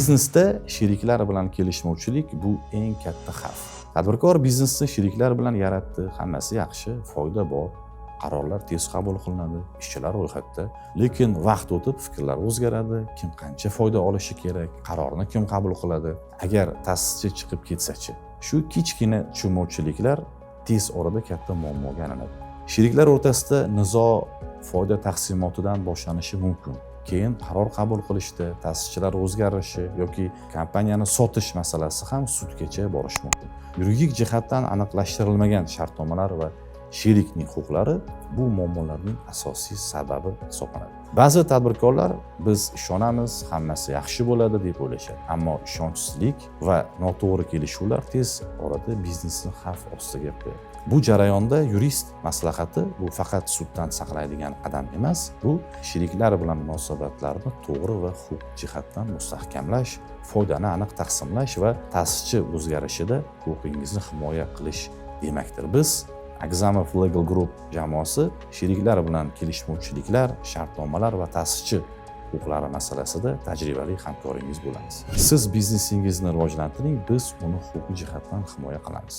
Biznesda sheriklar bilan kelishmovchilik bu eng katta xavf. Tadbirkor biznesni sheriklar bilan yaratdi, hammasi yaxshi, foyda bor, qarorlar tez qabul qilinadi, ishchilar ro'yxatda. Lekin vaqt o'tib fikrlar o'zgaradi, kim qancha foyda olishi kerak, qarorni kim qabul qiladi. Agar ta'sischi chiqib ketsa-chi, shu kichkina tushunmovchiliklar tez orada katta muammoga aylanadi. Sheriklar o'rtasida nizo foyda taqsimotidan boshlanishi mumkin. Keyin qaror qabul qilishda ta'sischilar o'zgarishi yoki kompaniyani sotish masalasi ham sudgacha borishi mumkin. Yuridik jihatdan aniqlashtirilmagan shartnomalar va sherikning huquqlari bu muammolarning asosiy sababi hisoblanadi. Ba'zi tadbirkorlar biz ishonamiz, hammasi yaxshi bo'ladi deb o'ylashadi. Ammo ishonchsizlik va noto'g'ri kelishuvlar tez orada biznesni xavf ostiga qo'yadi. Bu jarayonda yurist maslahati bu faqat suddan saqlaydigan qadam emas, bu sheriklar bilan munosabatlarni to'g'ri va huquq jihatdan mustahkamlash, foydani aniq taqsimlash va ta'sischi o'zgarishida huquqingizni himoya qilish demakdir. Biz Agzamov Legal Group jamoasi sheriklar bilan kelishmovchiliklar, shartnomalar va ta'sischi huquqlari masalasida tajribali hamkoringiz bo'lamiz. Siz biznesingizni rivojlantiring, biz uni huquqiy jihatdan himoya qilamiz.